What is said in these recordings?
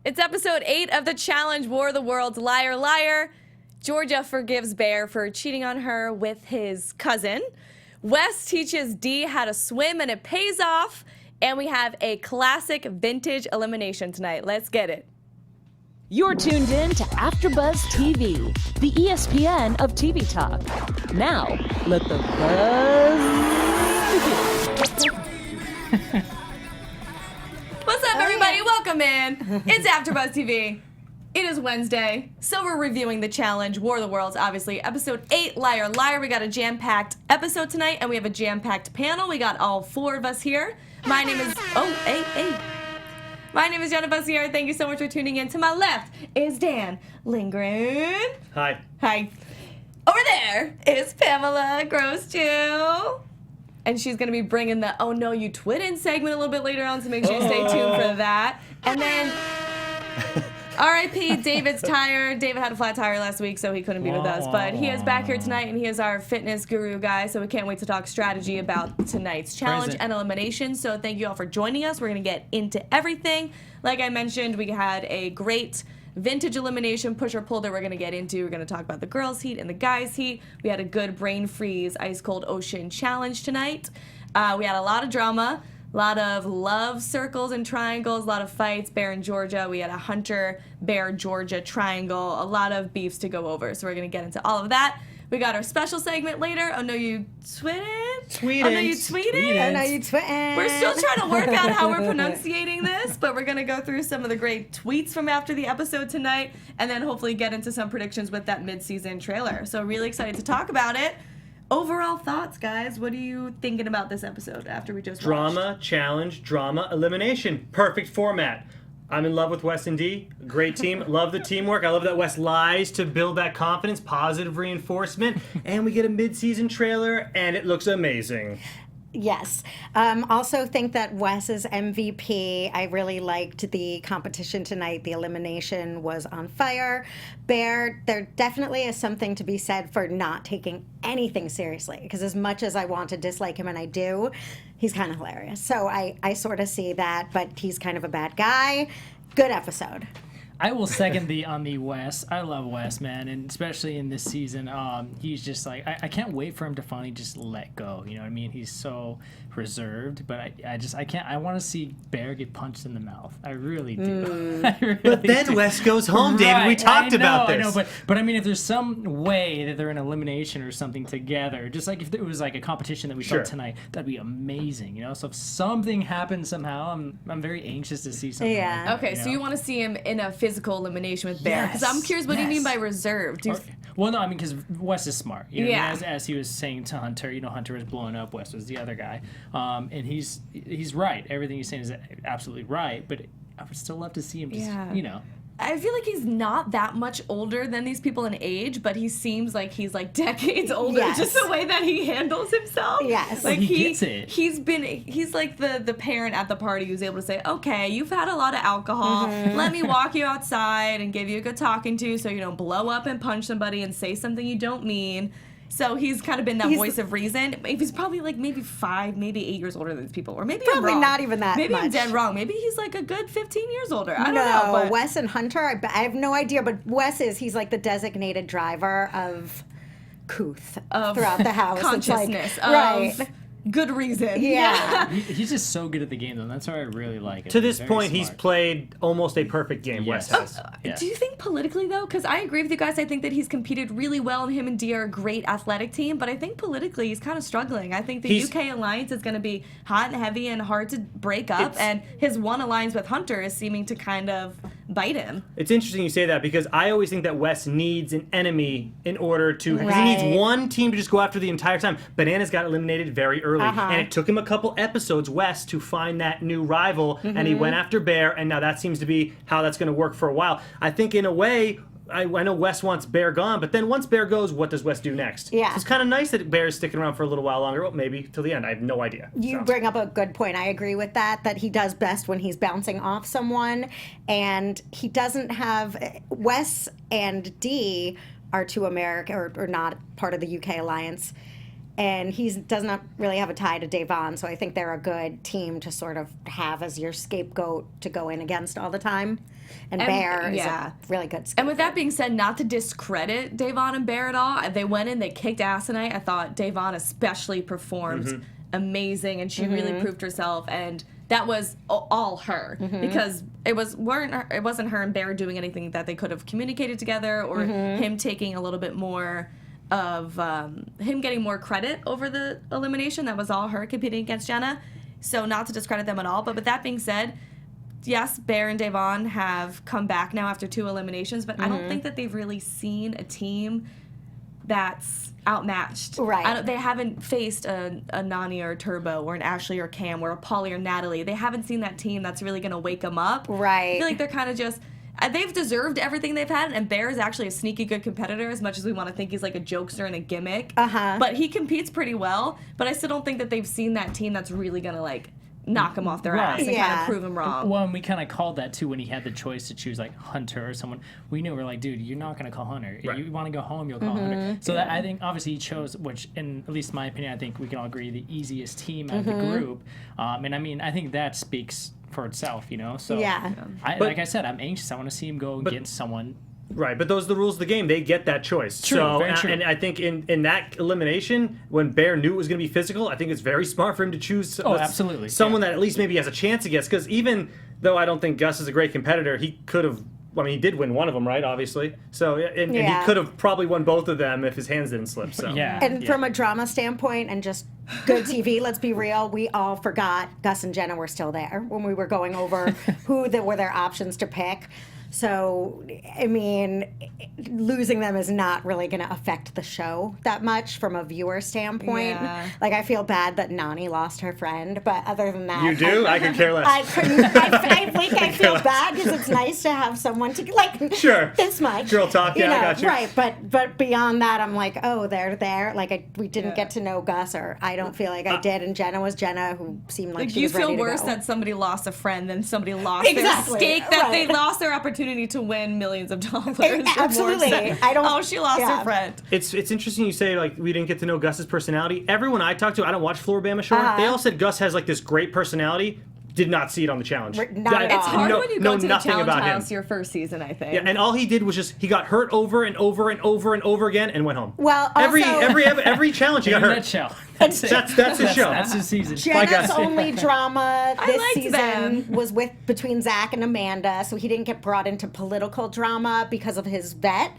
It's episode 8 of the challenge, War of the Worlds, Liar, Liar. Georgia forgives Bear for cheating on her with his cousin. Wes teaches Dee how to swim, and it pays off. And we have a classic vintage elimination tonight. Let's get it. You're tuned in to AfterBuzz TV, the ESPN of TV talk. Now, let the buzz begin. What's up, everybody? Welcome in. It's AfterBuzz TV. It is Wednesday, so we're reviewing the challenge, War of the Worlds, obviously. Episode 8, Liar, Liar. We got a jam-packed episode tonight, and we have a jam-packed panel. We got all 4 of us here. My name is... My name is Jenna here. Thank you so much for tuning in. To my left is Dan Lindgren. Hi. Hi. Over there is Pamela Gross-Jew. And she's going to be bringing the Oh No You Twittin' segment a little bit later on, so make sure you stay tuned for that. And then... R.I.P. David's tired. David had a flat tire last week, so he couldn't be with us. But he is back here tonight, and he is our fitness guru guy, so we can't wait to talk strategy about tonight's challenge and elimination. So thank you all for joining us. We're going to get into everything. Like I mentioned, we had a great vintage elimination push or pull that we're going to get into. We're going to talk about the girls' heat and the guys' heat. We had a good brain freeze ice cold ocean challenge tonight. We had a lot of drama. A lot of love circles and triangles, a lot of fights. Bear and Georgia. We had a Hunter, Bear, Georgia triangle. A lot of beefs to go over. So we're going to get into all of that. We got our special segment later. Oh, no, you tweeted? Oh, no, you tweeted? Oh, no, you tweeted. We're still trying to work out how we're pronunciating this, but we're going to go through some of the great tweets from after the episode tonight, and then hopefully get into some predictions with that mid-season trailer. So really excited to talk about it. Overall thoughts, guys. What are you thinking about this episode after we just Drama, watched? challenge, drama, elimination. Perfect format. I'm in love with Wes and Dee. Great team. Love the teamwork. I love that Wes lies to build that confidence, positive reinforcement. And we get a mid-season trailer, and it looks amazing. Yes. Also think that Wes is MVP. I really liked the competition tonight. The elimination was on fire. Bear, there definitely is something to be said for not taking anything seriously. Because as much as I want to dislike him, and I do, he's kind of hilarious. So I sort of see that, but he's kind of a bad guy. Good episode. I will second on the Wes. I love Wes, man, and especially in this season, he's just like I can't wait for him to finally just let go. You know what I mean? He's so reserved, but I can't. I want to see Bear get punched in the mouth. I really do. I really But then do. Wes goes home, David. We talked about this. I know, but I mean, if there's some way that they're in elimination or something together, just like if it was like a competition that we saw tonight, that'd be amazing. You know, so if something happens somehow, I'm very anxious to see something. Yeah. Like that, Okay, so you want to see him in a physical elimination with Bear? Because Yes, I'm curious, what do you mean by yes. reserved? Okay. Well, no, I mean, because Wes is smart. You know, Yeah. as he was saying to Hunter, you know, Hunter was blowing up, Wes was the other guy. And he's right. Everything he's saying is absolutely right, but I would still love to see him just, you know. I feel like he's not that much older than these people in age, but he seems like he's like decades older. Yes. Just the way that he handles himself. Yes. Like He gets it. He's like the parent at the party who's able to say, okay, you've had a lot of alcohol. Let me walk you outside and give you a good talking to so you don't blow up and punch somebody and say something you don't mean. So he's kind of been that voice of reason. He's probably like maybe 5, maybe 8 years older than these people. Or maybe I'm Probably wrong. not even that Maybe I'm much. dead wrong. Maybe he's like a good 15 years older. I don't No, know. But Wes and Hunter, I have no idea, but Wes he's like the designated driver of couth throughout the house. consciousness It's like, of good reason. Yeah. He's just so good at the game, though. That's why I really like it. To this Very point, he's smart. played almost a perfect game, Wes Yes. has. Yeah. Do you think politically, though? Because I agree with you guys. I think that he's competed really well, and him and Dee are a great athletic team. But I think politically, he's kind of struggling. I think the UK alliance is going to be hot and heavy and hard to break up. And his one alliance with Hunter is seeming to kind of bite him. It's interesting you say that because I always think that Wes needs an enemy in order to... Because he needs Right. one team to just go after the entire time. Bananas got eliminated very early. And it took him a couple episodes, Wes, to find that new rival. And he went after Bear, and now that seems to be how that's going to work for a while. I think in a way... I know Wes wants Bear gone, but then once Bear goes, what does Wes do next? Yeah. So it's kind of nice that Bear's sticking around for a little while longer. Well, maybe till the end. I have no idea. You bring up a good point. I agree with that he does best when he's bouncing off someone, and he doesn't have... Wes and Dee are to America, or not part of the UK alliance. and he does not really have a tie to Devon, so I think they're a good team to sort of have as your scapegoat to go in against all the time. And Bear is a really good scapegoat. And with that being said, not to discredit Devon and Bear at all, they went in, they kicked ass tonight. I thought Devon especially performed amazing, and she really proved herself, and that was all her, because it wasn't her and Bear doing anything that they could have communicated together, or him taking a little bit more of him getting more credit over the elimination. That was all her competing against Jenna. So not to discredit them at all, but with that being said, yes, Bear and Devon have come back now after 2 eliminations, but I don't think that they've really seen a team that's outmatched. Right. They haven't faced a Nani or a Turbo or an Ashley or Cam or a Polly or Natalie. They haven't seen that team that's really going to wake them up. Right. I feel like they're kind of just... They've deserved everything they've had, and Bear is actually a sneaky good competitor, as much as we want to think he's like a jokester and a gimmick. But he competes pretty well, but I still don't think that they've seen that team that's really going to, like, knock him off their ass and kind of prove him wrong. Well, and we kind of called that too when he had the choice to choose like Hunter or someone. We knew, we're like, dude, you're not going to call Hunter. If you want to go home, you'll call Hunter. So that, I think obviously he chose, which in at least my opinion, I think we can all agree, the easiest team out of the group. And I mean, I think that speaks for itself, you know? So like I said, I'm anxious. I want to see him go against someone. Right, but those are the rules of the game. They get that choice. True, so, very true. And I think in that elimination, when Bear knew it was going to be physical, I think it's very smart for him to choose absolutely. someone that at least maybe has a chance against. Because even though I don't think Gus is a great competitor, he could have... I mean, he did win one of them, right? Obviously. So, and he could have probably won both of them if his hands didn't slip. So. And from a drama standpoint and just good TV, let's be real, we all forgot Gus and Jenna were still there when we were going over who were their options to pick. So, I mean, losing them is not really going to affect the show that much from a viewer standpoint. Yeah. Like, I feel bad that Nani lost her friend, but other than that... You do? I could care less. I couldn't... I feel bad because it's nice to have someone to... Like, sure. This much. Girl talk, you know, I got you. Right, but beyond that, I'm like, oh, they're there. Like, we didn't get to know Gus, or I don't feel like I did, and Jenna was Jenna, who seemed like she was ready to go. You feel worse that somebody lost a friend than somebody lost their stake, that they lost their opportunity to win millions of dollars. Absolutely. I don't... Oh, she lost her friend. It's interesting you say, like, we didn't get to know Gus's personality. Everyone I talked to, I don't watch Floribama Shore, they all said Gus has, like, this great personality. Did not see it on the challenge. Not at all. It's hard when you go to the challenge about house your first season, I think. Yeah, and all he did was just, he got hurt over and over and over and over again and went home. Well, also... Every challenge he got hurt. That's his show. That's his season. Jenna's only drama this season them. was between Zach and Amanda, so he didn't get brought into political drama because of his vet,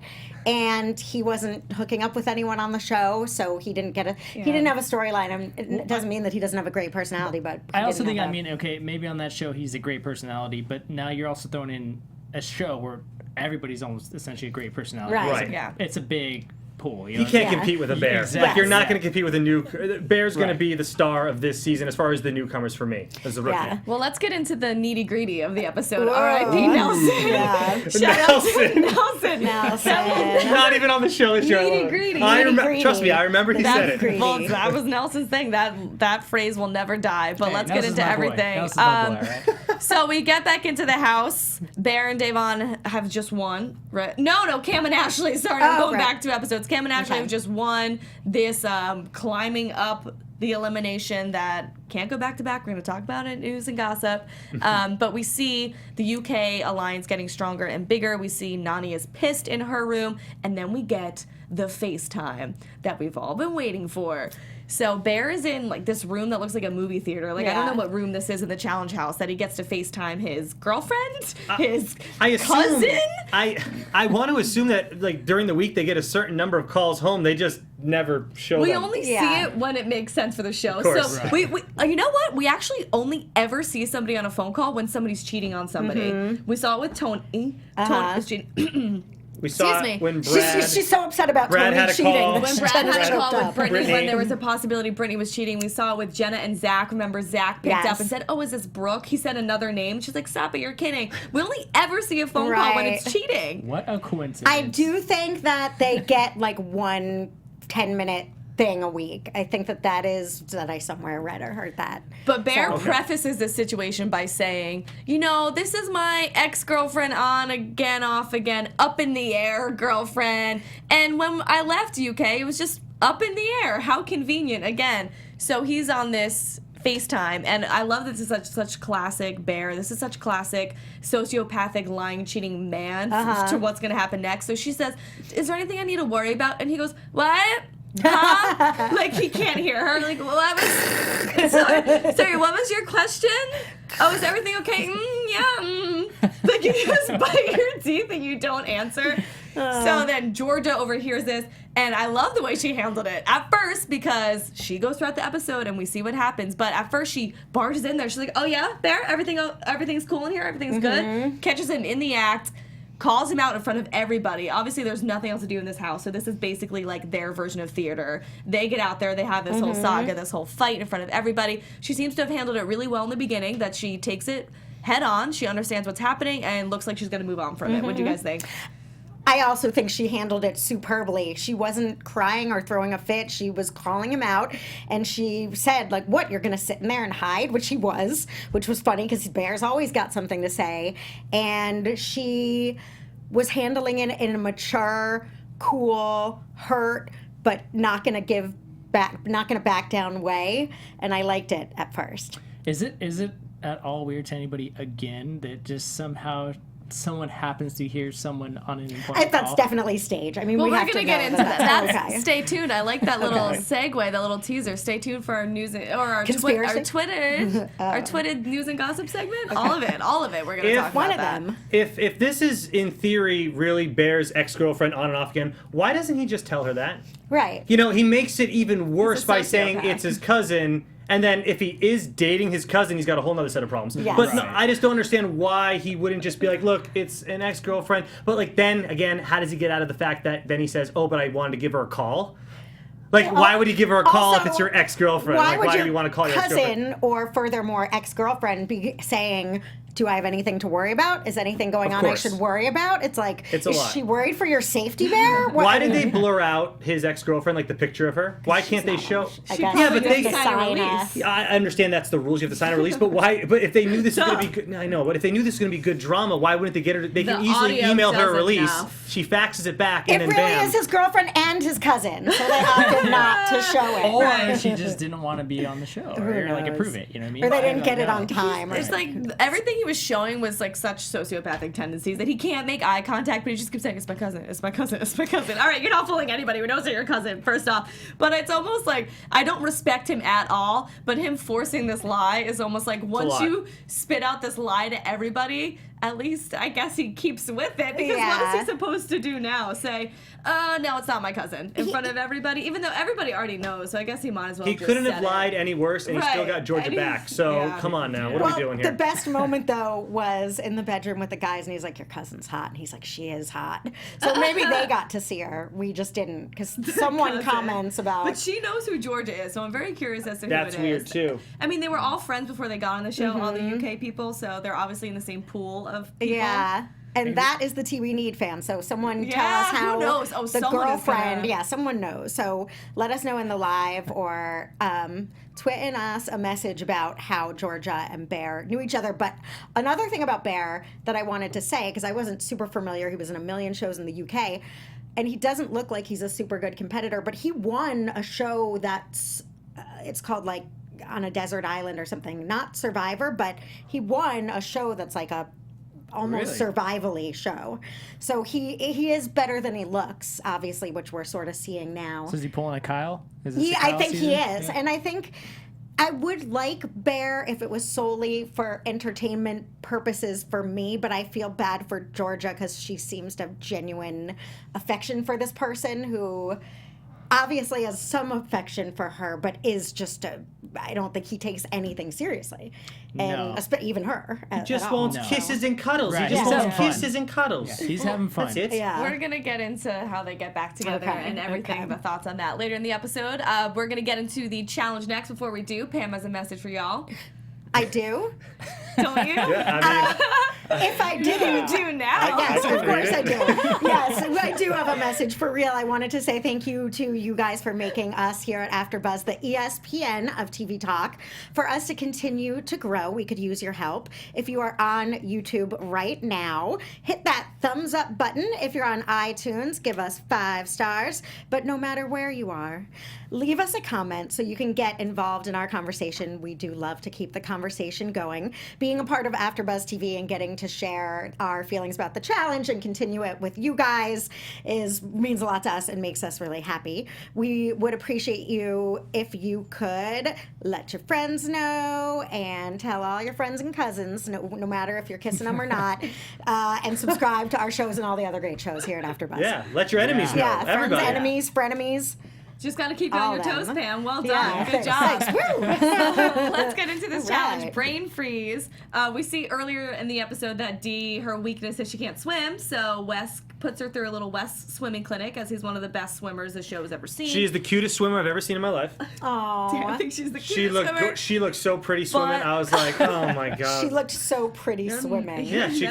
and he wasn't hooking up with anyone on the show, so he didn't get he didn't have a storyline. It doesn't mean that he doesn't have a great personality, but I also think, okay, maybe on that show he's a great personality, but now you're also throwing in a show where everybody's almost essentially a great personality. Right. Yeah. It's a big pool. You can't compete with a Bear. Exactly. Like, you're not going to compete with a new... Bear's going to be the star of this season as far as the newcomers for me as a rookie. Yeah. Well, let's get into the nitty-gritty of the episode. R.I.P. Nelson. Yeah. Shout out to Nelson. Not even on the show this year. Nitty-gritty. Trust me, I remember he said it. Well, that was Nelson's thing. That phrase will never die. But let's get into everything. So we get back into the house. Bear and Devon have just won. Right? No, Cam and Ashley. Sorry, I'm going back 2 episodes. Cam and Ashley have just won this climbing up the elimination that can't go back to back. We're going to talk about it, news and gossip. But we see the UK alliance getting stronger and bigger. We see Nani is pissed in her room. And then we get the FaceTime that we've all been waiting for. So Bear is in like this room that looks like a movie theater. Like I don't know what room this is in the challenge house that he gets to FaceTime his girlfriend, his cousin. I want to assume that like during the week they get a certain number of calls home. They just never show them. We only see it when it makes sense for the show. So we you know what? We actually only ever see somebody on a phone call when somebody's cheating on somebody. We saw it with Tony. Tony was cheating. We saw it when she's so upset about Tony cheating. Call. When Brad had a call with Brittany when there was a possibility Brittany was cheating. We saw it with Jenna and Zach. Remember, Zach picked up and said, "Oh, is this Brooke?" He said another name. She's like, "Stop it, you're kidding." We only ever see a phone call when it's cheating. What a coincidence. I do think that they get like 1 10-minute thing a week. I think that I somewhere read or heard that. But Bear prefaces this situation by saying, you know, this is my ex-girlfriend on again, off again, up in the air girlfriend. And when I left UK, it was just up in the air. How convenient. Again, so he's on this FaceTime, and I love that this is such classic Bear. This is such classic sociopathic, lying, cheating man to what's going to happen next. So she says, is there anything I need to worry about? And he goes, what? Huh? Like, he can't hear her. Like, what was... Sorry, what was your question? Oh, is everything okay? Yeah. Like, you just bite your teeth and you don't answer. So then Georgia overhears this, and I love the way she handled it. At first, because she goes throughout the episode and we see what happens, but at first she barges in there. She's like, oh yeah, Bear, everything's cool in here, everything's good. Catches him in the act, calls him out in front of everybody. Obviously, there's nothing else to do in this house, so this is basically like their version of theater. They get out there, they have this whole saga, this whole fight in front of everybody. She seems to have handled it really well in the beginning, that she takes it head on, she understands what's happening, and looks like she's going to move on from it. What do you guys think? I also think she handled it superbly. She wasn't crying or throwing a fit. She was calling him out, and she said, like, what, you're going to sit in there and hide? Which he was, which was funny because Bear's always got something to say. And she was handling it in a mature, cool, hurt, but not going to back down way. And I liked it at first. Is it at all weird to anybody, again, that just somehow someone happens to hear someone on an important That's call? definitely stage. I mean, Well, we we're have going to to get know into that. that. Okay. Stay tuned. I like that little segue, that little teaser. Stay tuned for our news or our Conspiracy? our twitted news and gossip segment. All of it. We're going to talk One about of that. them. If this is in theory really Bear's ex-girlfriend on and off again, why doesn't he just tell her that? Right. You know, he makes it even worse a by saying sociopath. it's his cousin. And then if he is dating his cousin, he's got a whole nother set of problems. Yes. But no, Right. I just don't understand why he wouldn't just be like, look, it's an ex-girlfriend. But like then, again, how does he get out of the fact that then he says, oh, but I wanted to give her a call? Like, why would he give her a call if Also, it's your ex-girlfriend? Why Like, would why your do you want to call your ex-girlfriend? cousin or furthermore ex-girlfriend be saying, do I have anything to worry about? Is anything going Of on I course. should worry about? It's like, It's a is lot. she worried for your safety, Bear? What- Why did they blur out his ex-girlfriend, like the picture of her? Why can't they show? I She guess probably Yeah, but you they- have to sign a sign release. a- I understand that's the rules. You have to sign a release, but why? But if they knew this was going to be good, I know. But if they knew this was going to be good drama, why wouldn't they get her? They can The easily audio email her a does release. enough. She faxes it back, It and then really bam. is his girlfriend and his cousin, so they opted not to show it. Or she just didn't want to be on the show, or like knows? approve it. You know what I mean? Or they I didn't don't get it know. on time. It's like everything he was showing was like such sociopathic tendencies that he can't make eye contact, but he just keeps saying, it's my cousin, it's my cousin, it's my cousin. All right, you're not fooling anybody. We know it's your cousin, first off. But it's almost like I don't respect him at all, but him forcing this lie is almost like once lot. you spit out this lie to everybody, at least I guess he keeps with it, because what Yeah. is he supposed to do now? Say, no, it's not my cousin in front of everybody, even though everybody already knows, so I guess he might as well He just couldn't said have it. lied any worse, and he still Right. got Georgia And back. he's- So yeah. come on now, what are Well, we doing the here? best moment though was in the bedroom with the guys, and he's like, "Your cousin's hot," and he's like, "She is hot." So maybe they got to see her. We just didn't, because someone Cousin. comments about. But she knows who Georgia is, so I'm very curious as to who That's it is. weird too. I mean, they were all friends before they got on the show, all the UK people, so they're obviously in the same pool of people. Yeah. And that is the tea we need, fam. So someone tell Yeah, us who how knows? Oh, the someone is girlfriend, gonna- someone knows. So let us know in the live or tweet us a message about how Georgia and Bear knew each other. But another thing about Bear that I wanted to say, because I wasn't super familiar, he was in a million shows in the UK, and he doesn't look like he's a super good competitor, but he won a show that's, it's called like On a Desert Island or something. Not Survivor, but he won a show that's like a almost Really? survival-y show. So he is better than he looks, obviously, which we're sort of seeing now. So is he pulling a Kyle? Is this a I Kyle think he season? is. Yeah. And I think I would like Bear if it was solely for entertainment purposes for me, but I feel bad for Georgia because she seems to have genuine affection for this person who obviously has some affection for her, but is just I don't think he takes anything seriously. And No. even her. He just at all. wants No. kisses and cuddles. Right, He just he's wants having fun. kisses and cuddles. Yeah, he's having fun. That's it. Yeah. We're going to get into how they get back together Okay, and everything, okay. the thoughts on that later in the episode. We're going to get into the challenge next. Before we do, Pam has a message for y'all. I do. Don't you? Yeah, I mean, If I didn't, You do now. Yes, I of can course I read do. it. Yes, I do have a message for real. I wanted to say thank you to you guys for making us here at AfterBuzz the ESPN of TV Talk. For us to continue to grow, we could use your help. If you are on YouTube right now, hit that thumbs up button. If you're on iTunes, give us 5 stars. But no matter where you are, leave us a comment so you can get involved in our conversation. We do love to keep the conversation going. Being a part of AfterBuzz TV and getting to share our feelings about the challenge and continue it with you guys means a lot to us and makes us really happy. We would appreciate you if you could let your friends know and tell all your friends and cousins, no matter if you're kissing them or not, and subscribe to our shows and all the other great shows here at AfterBuzz. Yeah, let your enemies know. Yeah, friends, Everybody. enemies, frenemies. Just got to keep you on your toes, them. Pam. Well done. Yeah, Good job. thanks. Woo! Let's get into this challenge. Right. Brain freeze. We see earlier in the episode that Dee, her weakness is she can't swim, so Wes puts her through a little Wes swimming clinic as he's one of the best swimmers the show has ever seen. She is the cutest swimmer I've ever seen in my life. Aww. I think she's the cutest swimmer. She looked so pretty swimming. But- I was like, oh my god. She looked so pretty swimming. Yeah, she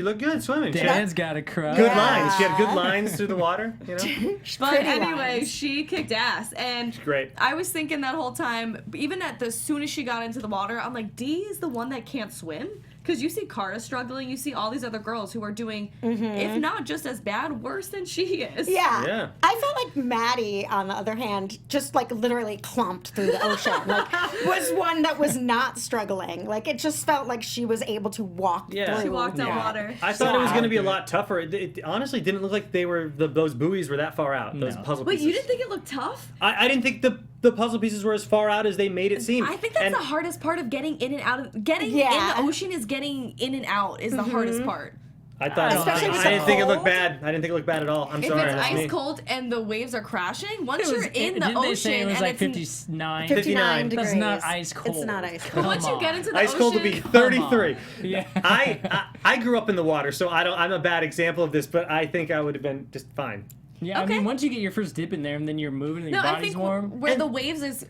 looked good swimming. She had Dan's got a crush. good lines. She had good lines through the water. You know, But Pretty anyway, lines. she kicked ass, and great. I was thinking that whole time, even as soon as she got into the water, I'm like, Dee is the one that can't swim. Because you see Cara struggling, you see all these other girls who are doing, if not just as bad, worse than she is. Yeah. I felt like Maddie, on the other hand, just like literally clumped through the ocean. Like, was one that was not struggling. Like, it just felt like she was able to walk through. She walked on water. I thought it was going to be a lot tougher. It honestly didn't look like they were those buoys were that far out. Those puzzle Wait, pieces. you didn't think it looked tough? I didn't think the puzzle pieces were as far out as they made it seem. I think that's the hardest part of getting in and out of getting in the ocean is getting in and out is the hardest part. I thought Especially I if didn't it's think it looked cold. bad. I didn't think it looked bad at all. I'm If sorry. it's that's ice me. cold and the waves are crashing, once It you're was, in the didn't ocean they say it was and like it's in- 59? 59 degrees. That's not ice cold. It's not ice Come cold. once you get on. into the Ice ocean, cold would be 33. Yeah. I grew up in the water, so I'm a bad example of this, but I think I would have been just fine. Yeah, I Okay. mean, once you get your first dip in there and then you're moving and your No, I body's think warm. where the waves waves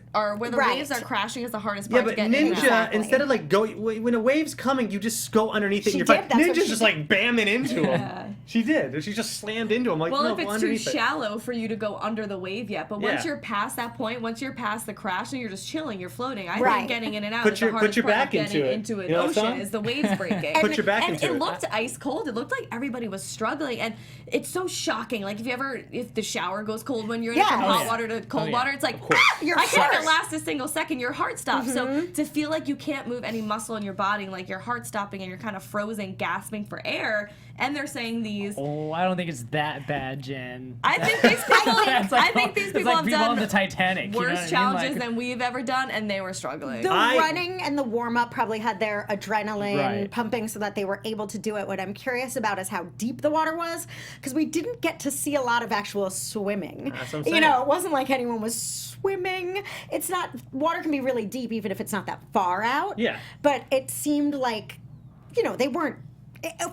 are crashing is the hardest Yeah, part but to get in and out. Ninja, instead of like when a wave's coming, you just go underneath it She and you're did, fine. that's what Ninja's she just did. like bamming into Yeah. him. She did. She just slammed into him. Like, Well, no, if go it's too underneath it. shallow for you to go under the wave yet, but once Yeah. you're past that point, once you're past the crash and you're just chilling, you're floating. I Right. think getting in and out Put is your- the put hardest your part back of getting into it. into an You know that ocean song? is the waves breaking. Put your back and into it it. looked ice cold. It looked like everybody was struggling, and it's so shocking. Like if the shower goes cold when you're in it from Yeah. hot Oh, water to cold yeah. water, it's like course. Your I can't heart. last a single second. Your heart stops. So to feel like you can't move any muscle in your body, like your heart stopping and you're kind of frozen, gasping for air, and they're saying these. Oh, I don't think it's that bad, Jen. I think these people. It's I think these it's people like have people done on the Titanic. You know worse what I mean? challenges Like, than we've ever done, and they were struggling. The I- running and the warm up probably had their adrenaline Right. pumping so that they were able to do it. What I'm curious about is how deep the water was, because we didn't get to see a lot of actual swimming. That's what I'm You saying. know, it wasn't like anyone was swimming. It's not, water can be really deep even if it's not that far out. Yeah. But it seemed like, you know, they weren't,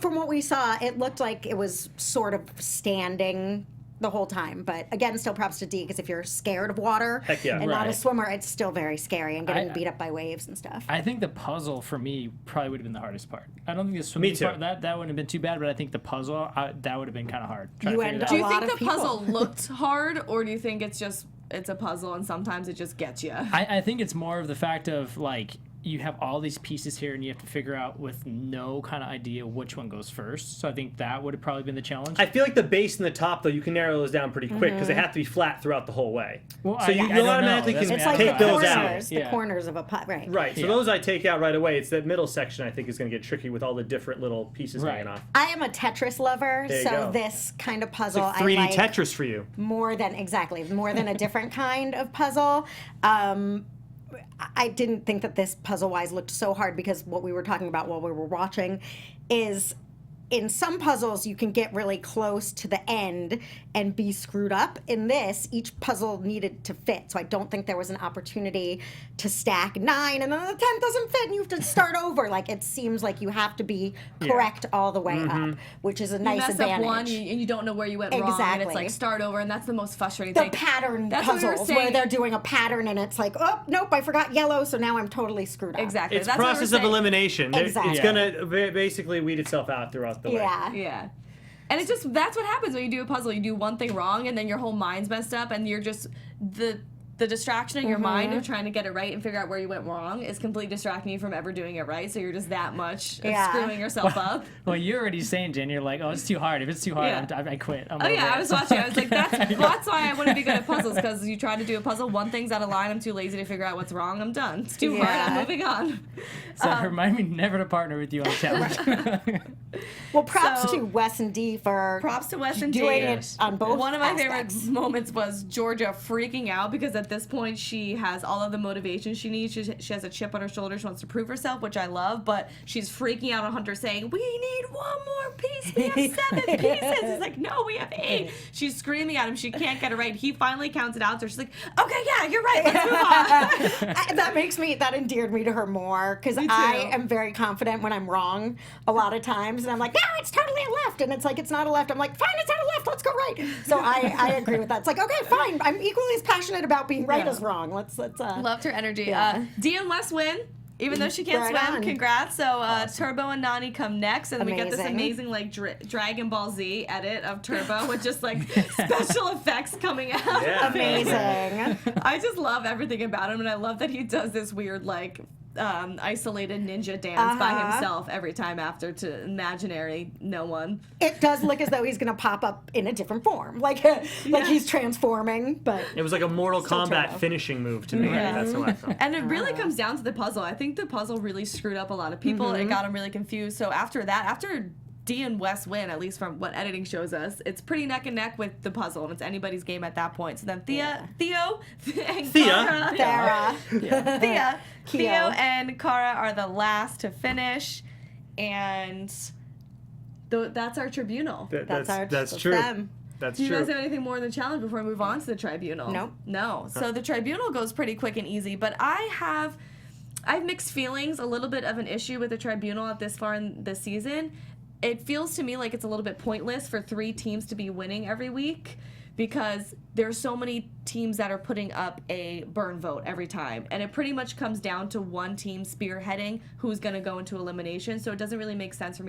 from what we saw, it looked like it was sort of standing the whole time. But again, still props to Dee, because if you're scared of water Heck yeah. and not a Right. swimmer, it's still very scary and getting I- beat up by waves and stuff. I think the puzzle for me probably would have been the hardest part. I don't think the swimming too. part that wouldn't have been too bad, but I think the puzzle that would have been kind of hard. Trying You to figure end that Do out. you a think lot the of people. puzzle looked hard, or do you think it's a puzzle and sometimes it just gets you? I think it's more of the fact of like you have all these pieces here and you have to figure out with no kind of idea which one goes first. So I think that would have probably been the challenge. I feel like the base and the top, though, you can narrow those down pretty quick because they have to be flat throughout the whole way. Well, so I you don't automatically know. can That's It's like take the those corners, out. the Yeah. corners of a pot, right? Right, so Yeah. those I take out right away. It's that middle section I think is going to get tricky with all the different little pieces Right. hanging off. I am a Tetris lover, There you so go. this kind of It's puzzle like I 3D like Tetris for you. more than a different kind of puzzle. I didn't think that this puzzle-wise looked so hard, because what we were talking about while we were watching is in some puzzles you can get really close to the end and be screwed up. In this, each puzzle needed to fit, so I don't think there was an opportunity to stack 9 and then the 10th doesn't fit and you have to start over. Like, it seems like you have to be correct all the way up, which is a You nice mess advantage. up one, and you don't know where you went wrong, and it's Exactly. like start over, and that's the most frustrating the thing. pattern That's what we were puzzles where saying. they're doing a pattern and it's like, oh nope, I forgot yellow, so now I'm totally screwed up. Exactly. It's that's what we were process of saying. elimination. Exactly. It's going to basically weed itself out throughout the way. Yeah. Yeah. And it's just, that's what happens when you do a puzzle. You do one thing wrong, and then your whole mind's messed up, and you're just, the distraction in your mind of trying to get it right and figure out where you went wrong is completely distracting you from ever doing it right. So you're just that much screwing yourself up. Well, you're already saying, Jen, you're like, oh, it's too hard. If it's too hard, I quit. I'm over it. I was watching. I was like, that's why I wouldn't be good at puzzles, because you try to do a puzzle, one thing's out of line, I'm too lazy to figure out what's wrong, I'm done. It's too hard, I'm moving on. So remind me never to partner with you on challenge. Well, props to Wes and Dee for doing it on both. One of my aspects. favorite moments was Georgia freaking out because at this point she has all of the motivation she needs. She has a chip on her shoulder. She wants to prove herself, which I love, but she's freaking out on Hunter saying, we need one more piece. We have 7 pieces. He's like, no, we have 8. She's screaming at him. She can't get it right. He finally counts it out to her. She's like, okay, yeah, you're right. Let's move on. That endeared me to her more, because I am very confident when I'm wrong a lot of times, and I'm like, no, it's totally a left, and it's like, it's not a left. I'm like, fine, it's not a left, let's go right. So I agree with that. It's like, okay, fine, I'm equally as passionate about being right as wrong. Let's Loved her energy. Yeah. Dee and Wes win. Even though she can't swim, congrats. So Turbo and Nani come next, and then we get this amazing like Dragon Ball Z edit of Turbo with just like special effects coming out. Yeah. Amazing. I just love everything about him, and I love that he does this weird like isolated ninja dance by himself every time after to imaginary no one. It does look as though he's going to pop up in a different form, like he's transforming. But it was like a Mortal Kombat finishing move to me. That's how I felt. And it really comes down to the puzzle. I think the puzzle really screwed up a lot of people. It got them really confused. So after Dee and Wes win, at least from what editing shows us, it's pretty neck and neck with the puzzle, and it's anybody's game at that point. So then Theo and Cara are the last to finish, and that's our tribunal. That's true. Them. That's Do you true. guys have anything more in the challenge before we move on to the tribunal? Nope. No. So the tribunal goes pretty quick and easy, but I have mixed feelings, a little bit of an issue with the tribunal at this far in the season. It feels to me like it's a little bit pointless for 3 teams to be winning every week, because there's so many teams that are putting up a burn vote every time, and it pretty much comes down to one team spearheading who's going to go into elimination. So it doesn't really make sense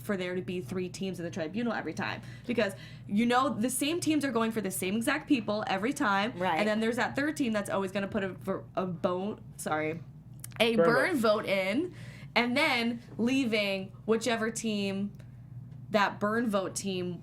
for there to be 3 teams in the tribunal every time, because the same teams are going for the same exact people every time, right? And then there's that third team that's always going to put a burn vote in, and then leaving whichever team that burn vote team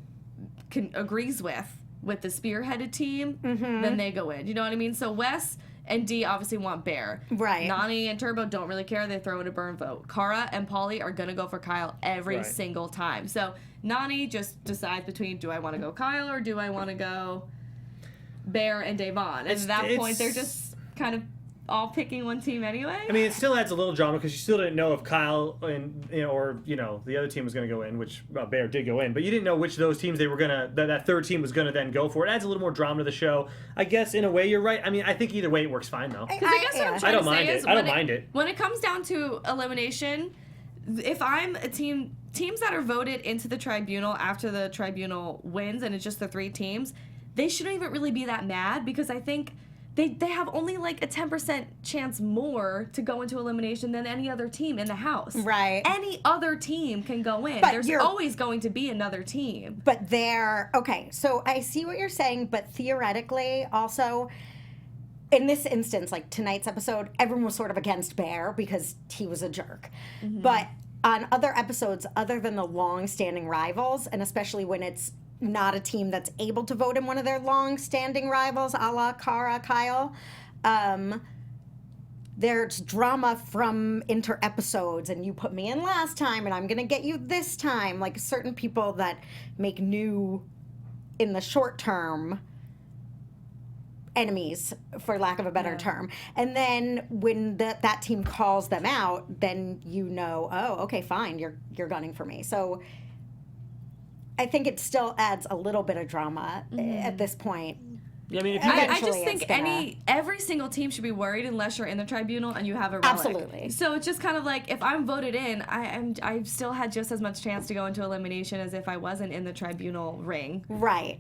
agrees with the spearheaded team, then they go in. You know what I mean? So Wes and Dee obviously want Bear. Right. Nani and Turbo don't really care. They throw in a burn vote. Cara and Pauly are going to go for Kyle every single time. So Nani just decides between, do I want to go Kyle or do I want to go Bear and Davon? And at that point, they're just kind of all picking one team anyway. I mean, it still adds a little drama because you still didn't know if Kyle and the other team was going to go in, which Bear did go in, but you didn't know which of those teams they were gonna that third team was gonna then go for. It adds a little more drama to the show. I guess in a way you're right. I mean, I think either way it works fine though. Because I guess what I'm I trying don't to mind say it. is I don't mind it. When it comes down to elimination, if I'm a teams that are voted into the tribunal after the tribunal wins, and it's just the 3 teams, they shouldn't even really be that mad, because I think they have only like a 10% chance more to go into elimination than any other team in the house. Right. Any other team can go in. But There's always going to be another team. But okay, so I see what you're saying, but theoretically also, in this instance, like tonight's episode, everyone was sort of against Bear because he was a jerk. But on other episodes, other than the long-standing rivals, and especially when it's not a team that's able to vote in one of their long-standing rivals, a la Cara, Kyle, there's drama from inter-episodes, and you put me in last time, and I'm going to get you this time. Like certain people that make new, in the short term, enemies, for lack of a better term. And then when that team calls them out, then oh, okay, fine, you're gunning for me. So I think it still adds a little bit of drama at this point. Yeah, I mean, if I just think every single team should be worried unless you're in the tribunal and you have a relic. Absolutely. So it's just kind of like, if I'm voted in, I still had just as much chance to go into elimination as if I wasn't in the tribunal ring. Right.